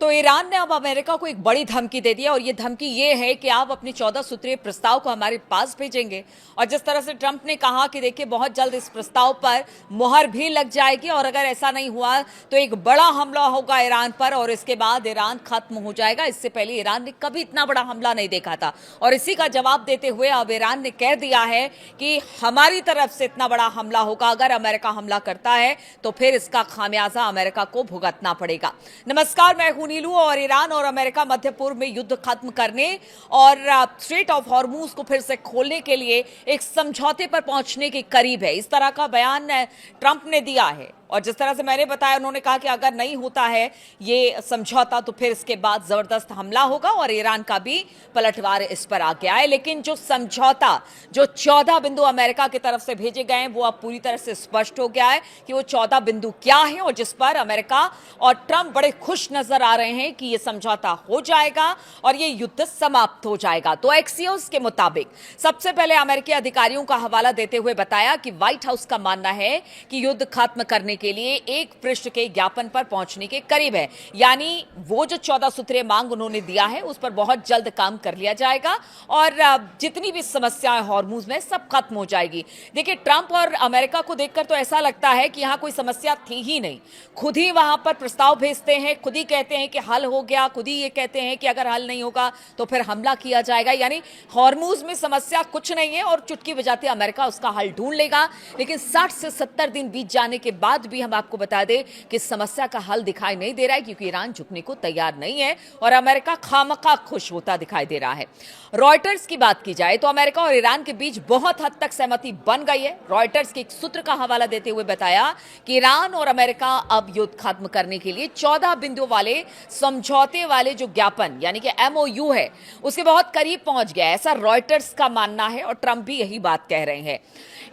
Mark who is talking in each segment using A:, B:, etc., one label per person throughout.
A: तो ईरान ने अब अमेरिका को एक बड़ी धमकी दे दी है और ये धमकी ये है कि आप अपने 14 सूत्रीय प्रस्ताव को हमारे पास भेजेंगे। और जिस तरह से ट्रंप ने कहा कि देखिए बहुत जल्द इस प्रस्ताव पर मुहर भी लग जाएगी और अगर ऐसा नहीं हुआ तो एक बड़ा हमला होगा ईरान पर और इसके बाद ईरान खत्म हो जाएगा। इससे पहले ईरान ने कभी इतना बड़ा हमला नहीं देखा था और इसी का जवाब देते हुए अब ईरान ने कह दिया है कि हमारी तरफ से इतना बड़ा हमला होगा। अगर अमेरिका हमला करता है तो फिर इसका खामियाजा अमेरिका को भुगतना पड़ेगा। नमस्कार, मैं हूं नीलू और ईरान और अमेरिका मध्य पूर्व में युद्ध खत्म करने और स्ट्रेट ऑफ हॉर्मूज को फिर से खोलने के लिए एक समझौते पर पहुंचने के करीब है, इस तरह का बयान ट्रंप ने दिया है। और जिस तरह से मैंने बताया, उन्होंने कहा कि अगर नहीं होता है ये समझौता तो फिर इसके बाद जबरदस्त हमला होगा और ईरान का भी पलटवार इस पर आ गया है। लेकिन जो समझौता जो 14 बिंदु अमेरिका की तरफ से भेजे गए हैं वो अब पूरी तरह से स्पष्ट हो गया है कि वो 14 बिंदु क्या है और जिस पर अमेरिका और ट्रंप बड़े खुश नजर आ रहे हैं कि ये समझौता हो जाएगा और ये युद्ध समाप्त हो जाएगा। तो एक्सियोस के मुताबिक सबसे पहले अमेरिकी अधिकारियों का हवाला देते हुए बताया कि व्हाइट हाउस का मानना है कि युद्ध खत्म करने के लिए एक पृष्ठ के ज्ञापन पर पहुंचने के करीब है। यानी वो जो 14 सूत्रीय मांग उन्होंने दिया है उस पर बहुत जल्द काम कर लिया जाएगा और जितनी भी समस्याएं हॉर्मूज में सब खत्म हो जाएगी। देखिए, ट्रंप और अमेरिका को देखकर तो ऐसा लगता है कि यहां कोई समस्या थी ही नहीं। खुद ही वहां पर प्रस्ताव भेजते हैं, खुद ही कहते हैं कि हल हो गया, खुद ही ये कहते हैं कि अगर हल नहीं होगा तो फिर हमला किया जाएगा। यानी हॉर्मूज में समस्या कुछ नहीं है और चुटकी बजाते अमेरिका उसका हल ढूंढ लेगा। लेकिन 60 से 70 दिन बीत जाने के बाद भी हम आपको बता दें कि समस्या का हल दिखाई नहीं दे रहा है क्योंकि ईरान झुकने को तैयार नहीं है और अमेरिका खामखा खुश होता दिखाई दे रहा है। रॉयटर्स की बात की जाए तो अमेरिका और ईरान के बीच बहुत हद तक सहमति बन गई है। रॉयटर्स के एक सूत्र का हवाला देते हुए बताया कि ईरान और अमेरिका अब युद्ध खत्म करने के लिए 14 बिंदुओं वाले समझौते वाले जो ज्ञापन यानी कि एमओयू है उसके बहुत करीब पहुंच गया, ऐसा रॉयटर्स का मानना है और ट्रंप भी यही बात कह रहे हैं।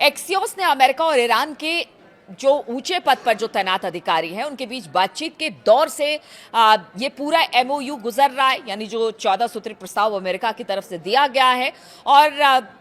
A: एक्सियोस ने अमेरिका और ईरान के जो ऊंचे पद पर जो तैनात अधिकारी हैं उनके बीच बातचीत के दौर से ये पूरा एमओयू गुजर रहा है, यानी जो 14 सूत्री प्रस्ताव अमेरिका की तरफ से दिया गया है। और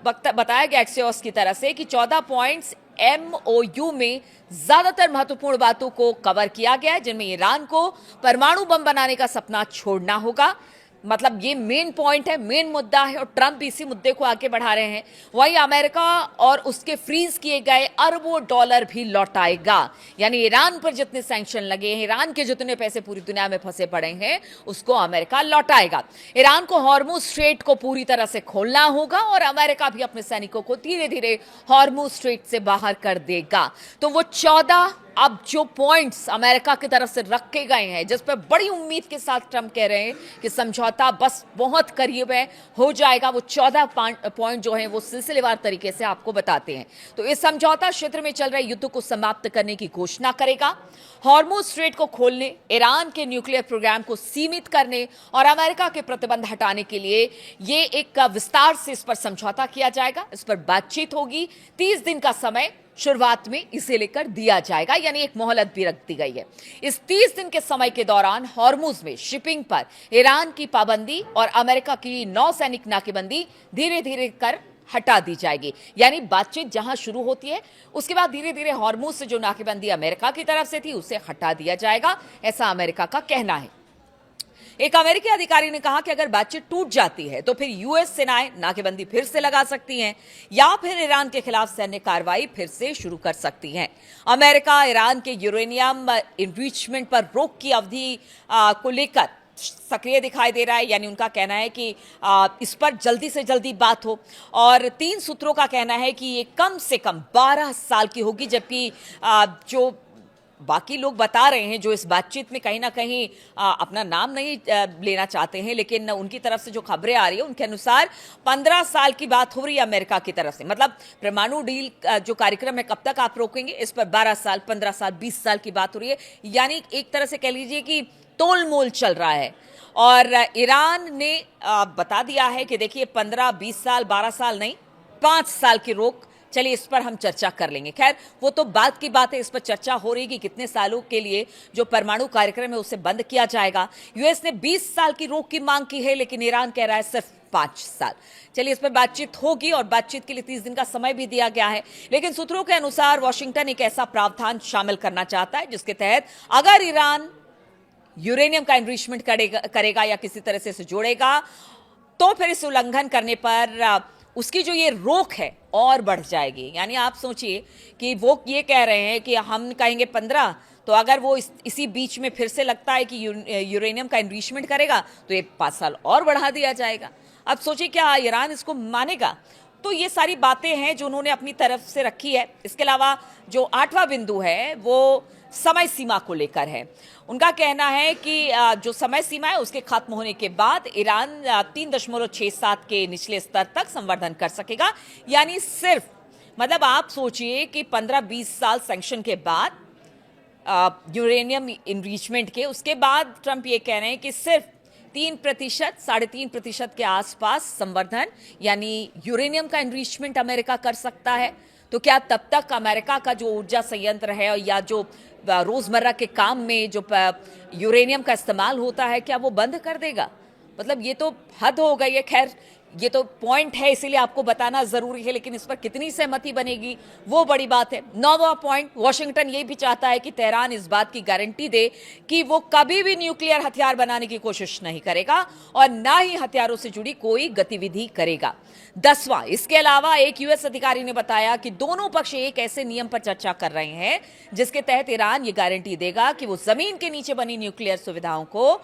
A: बताया गया एक्सियोस की तरफ से कि 14 पॉइंट्स एमओयू में ज्यादातर महत्वपूर्ण बातों को कवर किया गया है, जिनमें ईरान को परमाणु बम बनाने का सपना छोड़ना होगा। मतलब ये मेन पॉइंट है, मेन मुद्दा है और ट्रंप भी इसी मुद्दे को आगे बढ़ा रहे हैं। वहीं अमेरिका और उसके फ्रीज किए गए अरबों डॉलर भी लौटाएगा। यानी ईरान पर जितने सैंक्शन लगे हैं, ईरान के जितने पैसे पूरी दुनिया में फंसे पड़े हैं उसको अमेरिका लौटाएगा। ईरान को हॉर्मुज स्ट्रेट को पूरी तरह से खोलना होगा और अमेरिका भी अपने सैनिकों को धीरे धीरे हॉर्मुज स्ट्रेट से बाहर कर देगा। तो वो 14 अब जो पॉइंट्स अमेरिका की तरफ से रखे गए हैं, जिस पर बड़ी उम्मीद के साथ ट्रंप कह रहे हैं कि समझौता बस बहुत करीब है, हो जाएगा, वो 14 पॉइंट जो हैं वो सिलसिलेवार तरीके से आपको बताते हैं। तो इस समझौता क्षेत्र में चल रहे युद्ध को समाप्त करने की घोषणा करेगा, हॉर्मुज स्ट्रेट को खोलने, ईरान के न्यूक्लियर प्रोग्राम को सीमित करने और अमेरिका के प्रतिबंध हटाने के लिए ये एक विस्तार से इस पर समझौता किया जाएगा। इस पर बातचीत होगी। 30 दिन का समय शुरुआत में इसे लेकर दिया जाएगा, यानी एक मोहलत भी रख दी गई है। इस 30 दिन के समय के दौरान हॉर्मुज में शिपिंग पर ईरान की पाबंदी और अमेरिका की नौसैनिक नाकेबंदी धीरे धीरे कर हटा दी जाएगी। यानी बातचीत जहां शुरू होती है उसके बाद धीरे धीरे हॉर्मुज से जो नाकेबंदी अमेरिका की तरफ से थी उसे हटा दिया जाएगा, ऐसा अमेरिका का कहना है। एक अमेरिकी अधिकारी ने कहा कि अगर बातचीत टूट जाती है तो फिर यूएस सेनाएं नाकेबंदी फिर से लगा सकती हैं या फिर ईरान के खिलाफ सैन्य कार्रवाई फिर से शुरू कर सकती हैं। अमेरिका ईरान के यूरेनियम इनरिचमेंट पर रोक की अवधि को लेकर सक्रिय दिखाई दे रहा है। यानी उनका कहना है कि इस पर जल्दी से जल्दी बात हो और 3 सूत्रों का कहना है कि ये कम से कम 12 साल की होगी, जबकि जो बाकी लोग बता रहे हैं जो इस बातचीत में कहीं ना कहीं अपना नाम नहीं लेना चाहते हैं, लेकिन उनकी तरफ से जो खबरें आ रही है उनके अनुसार 15 साल की बात हो रही है अमेरिका की तरफ से। मतलब परमाणु डील जो कार्यक्रम है कब तक आप रोकेंगे, इस पर 12 साल, 15 साल, 20 साल की बात हो रही है। यानी एक तरह से कह लीजिए कि तोल मोल चल रहा है। और ईरान ने बता दिया है कि देखिए 15, 20 साल, 12 साल नहीं, 5 साल की रोक, चलिए इस पर हम चर्चा कर लेंगे। खैर वो तो बात की बात है, इस पर चर्चा हो रही है कि कितने सालों के लिए जो परमाणु कार्यक्रम है उसे बंद किया जाएगा। यूएस ने 20 साल की रोक की मांग की है लेकिन ईरान कह रहा है सिर्फ 5 साल। चलिए इस पर बातचीत होगी और बातचीत के लिए 30 दिन का समय भी दिया गया है। लेकिन सूत्रों के अनुसार वॉशिंगटन एक ऐसा प्रावधान शामिल करना चाहता है जिसके तहत अगर ईरान यूरेनियम का एनरिचमेंट करेगा या किसी तरह से इसे जोड़ेगा, तो फिर इस उल्लंघन करने पर उसकी जो ये रोक है और बढ़ जाएगी। यानी आप सोचिए कि वो ये कह रहे हैं कि हम कहेंगे 15, तो अगर वो इसी बीच में फिर से लगता है कि यूरेनियम का एनरिचमेंट करेगा तो ये 5 साल और बढ़ा दिया जाएगा। अब सोचिए क्या ईरान इसको मानेगा? तो ये सारी बातें हैं जो उन्होंने अपनी तरफ से रखी है। इसके अलावा जो 8वां बिंदु है वो समय सीमा को लेकर है। उनका कहना है कि जो समय सीमा है उसके खत्म होने के बाद ईरान 3.67 के निचले स्तर तक संवर्धन कर सकेगा। यानी सिर्फ मतलब आप सोचिए कि 15-20 साल सैंक्शन के बाद यूरेनियम इनरिचमेंट के, उसके बाद ट्रंप ये कह रहे हैं कि सिर्फ 3%, 3.5% के आसपास संवर्धन यानी यूरेनियम का एनरिचमेंट अमेरिका कर सकता है। तो क्या तब तक अमेरिका का जो ऊर्जा संयंत्र है या जो रोजमर्रा के काम में जो यूरेनियम का इस्तेमाल होता है, क्या वो बंद कर देगा? मतलब ये तो हद हो गई है। खैर, ये तो पॉइंट है, इसीलिए आपको बताना जरूरी है, लेकिन इस पर कितनी सहमति बनेगी वो बड़ी बात है। 9वां पॉइंट, वॉशिंगटन ये भी चाहता है कि तेहरान इस बात की गारंटी दे कि वो कभी भी न्यूक्लियर हथियार बनाने की कोशिश नहीं करेगा और ना ही हथियारों से जुड़ी कोई गतिविधि करेगा। 10वां, इसके अलावा एक यूएस अधिकारी ने बताया कि दोनों पक्ष एक ऐसे नियम पर चर्चा कर रहे हैं जिसके तहत ईरान ये गारंटी देगा कि वो जमीन के नीचे बनी न्यूक्लियर सुविधाओं को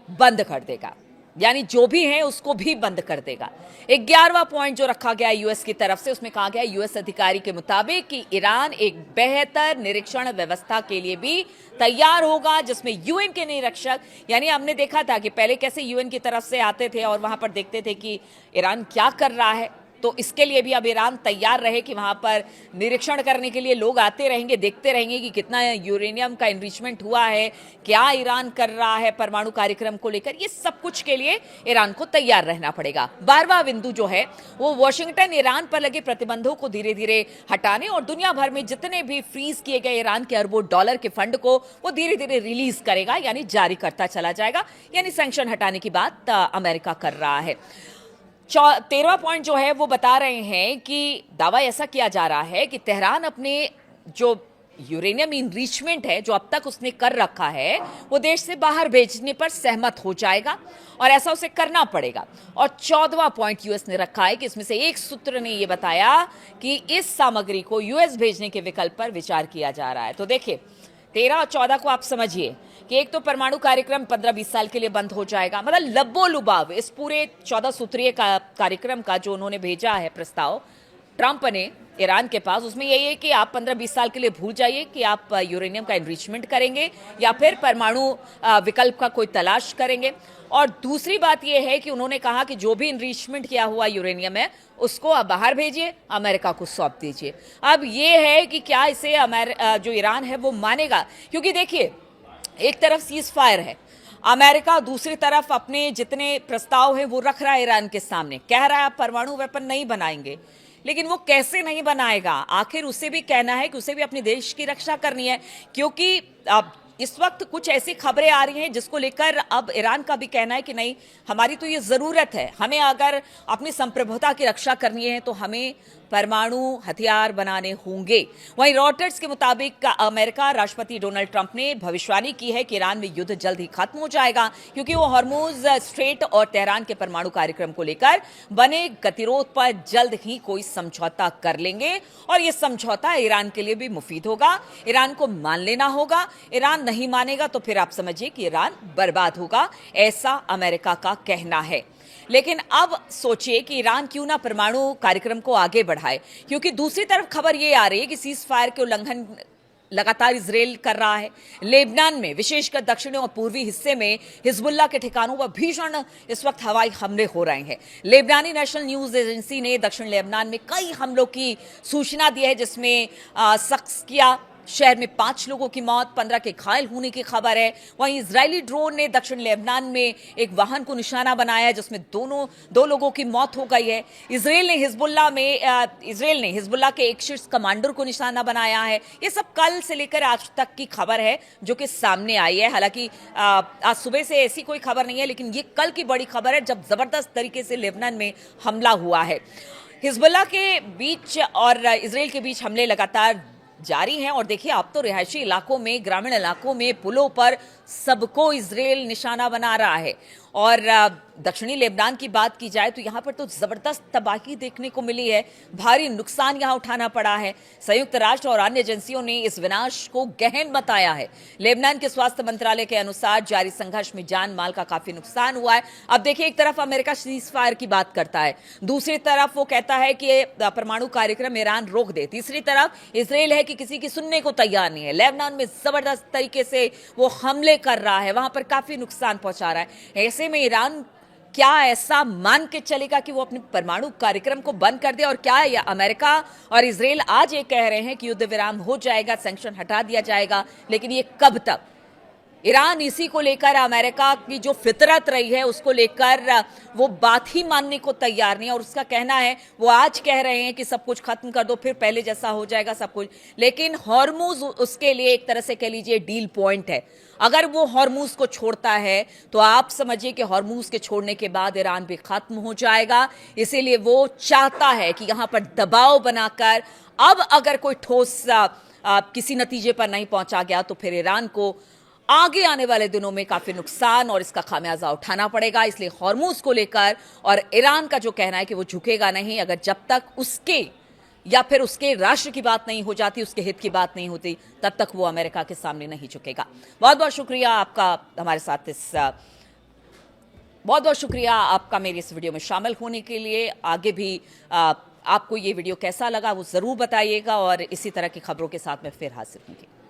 A: बंद कर देगा, यानी जो भी है उसको भी बंद कर देगा। 11वां पॉइंट जो रखा गया यूएस की तरफ से, उसमें कहा गया यूएस अधिकारी के मुताबिक कि ईरान एक बेहतर निरीक्षण व्यवस्था के लिए भी तैयार होगा जिसमें यूएन के निरीक्षक, यानी हमने देखा था कि पहले कैसे यूएन की तरफ से आते थे और वहां पर देखते थे कि ईरान क्या कर रहा है, तो इसके लिए भी अब ईरान तैयार रहे कि वहां पर निरीक्षण करने के लिए लोग आते रहेंगे, देखते रहेंगे कि कितना यूरेनियम का एनरिचमेंट हुआ है, क्या ईरान कर रहा है परमाणु कार्यक्रम को लेकर। ये सब कुछ के लिए ईरान को तैयार रहना पड़ेगा। 12वां बिंदु जो है वो वॉशिंगटन ईरान पर लगे प्रतिबंधों को धीरे धीरे हटाने और दुनिया भर में जितने भी फ्रीज किए गए ईरान के अरबों डॉलर के फंड को वो धीरे धीरे रिलीज करेगा, यानी जारी करता चला जाएगा। यानी सैंक्शन हटाने की बात अमेरिका कर रहा है। 13वां पॉइंट जो है वो बता रहे हैं कि दावा ऐसा किया जा रहा है कि तेहरान अपने जो यूरेनियम इनरिचमेंट है जो अब तक उसने कर रखा है वो देश से बाहर भेजने पर सहमत हो जाएगा और ऐसा उसे करना पड़ेगा। और 14वां पॉइंट यूएस ने रखा है कि इसमें से एक सूत्र ने ये बताया कि इस सामग्री को यूएस भेजने के विकल्प पर विचार किया जा रहा है। तो देखिए 13 और 14 को आप समझिए कि एक तो परमाणु कार्यक्रम 15-20 साल के लिए बंद हो जाएगा, मतलब लब्बो लुबाव इस पूरे 14 सूत्रीय कार्यक्रम का जो उन्होंने भेजा है प्रस्ताव ट्रंप ने ईरान के पास, उसमें यही है कि आप 15-20 साल के लिए भूल जाइए कि आप यूरेनियम का एनरिचमेंट करेंगे या फिर परमाणु विकल्प का कोई तलाश करेंगे। और दूसरी बात यह है कि उन्होंने कहा कि जो भी एनरिचमेंट किया हुआ यूरेनियम है उसको आप बाहर भेजिए, अमेरिका को सौंप दीजिए। अब ये है कि क्या इसे जो ईरान है वो मानेगा, क्योंकि देखिए एक तरफ सीज फायर है, अमेरिका दूसरी तरफ अपने जितने प्रस्ताव हैं वो रख रहा है ईरान के सामने, कह रहा है आप परमाणु वेपन नहीं बनाएंगे, लेकिन वो कैसे नहीं बनाएगा? आखिर उसे भी कहना है कि उसे भी अपने देश की रक्षा करनी है, क्योंकि अब इस वक्त कुछ ऐसी खबरें आ रही हैं जिसको लेकर अब ईरान का भी कहना है कि नहीं, हमारी तो ये जरूरत है, हमें अगर अपनी संप्रभुता की रक्षा करनी है तो हमें परमाणु हथियार बनाने होंगे। वहीं रॉयटर्स के मुताबिक अमेरिका राष्ट्रपति डोनाल्ड ट्रंप ने भविष्यवाणी की है कि ईरान में युद्ध जल्द ही खत्म हो जाएगा, क्योंकि वो हॉर्मुज स्ट्रेट और तेहरान के परमाणु कार्यक्रम को लेकर बने गतिरोध पर जल्द ही कोई समझौता कर लेंगे और ये समझौता ईरान के लिए भी मुफीद होगा। ईरान को मान लेना होगा, ईरान नहीं मानेगा तो फिर आप समझिए कि ईरान बर्बाद होगा, ऐसा अमेरिका का कहना है। लेकिन अब सोचिए कि ईरान क्यों ना परमाणु कार्यक्रम को आगे बढ़ाए, क्योंकि दूसरी तरफ खबर ये आ रही है कि सीज फायर के उल्लंघन लगातार इजराइल कर रहा है। लेबनान में विशेषकर दक्षिणी और पूर्वी हिस्से में हिजबुल्लाह के ठिकानों पर भीषण इस वक्त हवाई हमले हो रहे हैं। लेबनानी नेशनल न्यूज एजेंसी ने दक्षिण लेबनान में कई हमलों की सूचना दी है, जिसमें शख्सिया शहर में 5 लोगों की मौत, 15 के घायल होने की खबर है। वहीं इजरायली ड्रोन ने दक्षिण लेबनान में एक वाहन को निशाना बनाया जिसमें दो लोगों की मौत हो गई है। इजराइल ने हिजबुल्लाह के एक शीर्ष कमांडर को निशाना बनाया है। ये सब कल से लेकर आज तक की खबर है जो कि सामने आई है। हालांकि आज सुबह से ऐसी कोई खबर नहीं है, लेकिन ये कल की बड़ी खबर है जब जबरदस्त तरीके से लेबनान में हमला हुआ है। हिजबुल्लाह के बीच और इजराइल के बीच हमले लगातार जारी हैं। और देखिए, अब तो रिहायशी इलाकों में, ग्रामीण इलाकों में, पुलों पर सबको इजराइल निशाना बना रहा है। और दक्षिणी लेबनान की बात की जाए तो यहाँ पर तो जबरदस्त तबाही देखने को मिली है, भारी नुकसान यहाँ उठाना पड़ा है। संयुक्त राष्ट्र और अन्य एजेंसियों ने इस विनाश को गहन बताया है। लेबनान के स्वास्थ्य मंत्रालय के अनुसार जारी संघर्ष में जान माल का काफी नुकसान हुआ है। अब देखिए, एक तरफ अमेरिका सीज फायर की बात करता है, दूसरी तरफ वो कहता है कि परमाणु कार्यक्रम ईरान रोक दे, तीसरी तरफ इसराइल है कि किसी की सुनने को तैयार नहीं है। लेबनान में जबरदस्त तरीके से वो हमले कर रहा है, वहां पर काफी नुकसान पहुंचा रहा है। ऐसे में ईरान क्या ऐसा मान के चलेगा कि वो अपने परमाणु कार्यक्रम को बंद कर दे? और क्या ये अमेरिका और इजराइल आज ये कह रहे हैं कि युद्ध विराम हो जाएगा, सैंक्शन हटा दिया जाएगा, लेकिन ये कब तक? ईरान इसी को लेकर, अमेरिका की जो फितरत रही है उसको लेकर वो बात ही मानने को तैयार नहीं है। और उसका कहना है, वो आज कह रहे हैं कि सब कुछ खत्म कर दो, फिर पहले जैसा हो जाएगा सब कुछ। लेकिन हॉर्मुज उसके लिए एक तरह से कह लीजिए डील पॉइंट है। अगर वो हॉर्मुज को छोड़ता है तो आप समझिए कि हॉर्मुज के छोड़ने के बाद ईरान भी खत्म हो जाएगा। इसीलिए वो चाहता है कि यहां पर दबाव बनाकर, अब अगर कोई ठोस किसी नतीजे पर नहीं पहुंचा गया तो फिर ईरान को आगे आने वाले दिनों में काफी नुकसान और इसका खामियाजा उठाना पड़ेगा। इसलिए हॉर्मुज को लेकर और ईरान का जो कहना है कि वो झुकेगा नहीं, अगर जब तक उसके या फिर उसके राष्ट्र की बात नहीं हो जाती, उसके हित की बात नहीं होती, तब तक वो अमेरिका के सामने नहीं झुकेगा। बहुत बहुत शुक्रिया आपका हमारे साथ बहुत बहुत शुक्रिया आपका मेरी इस वीडियो में शामिल होने के लिए। आगे भी आपको ये वीडियो कैसा लगा वो जरूर बताइएगा और इसी तरह की खबरों के साथ में फिर हाजिर होंगे।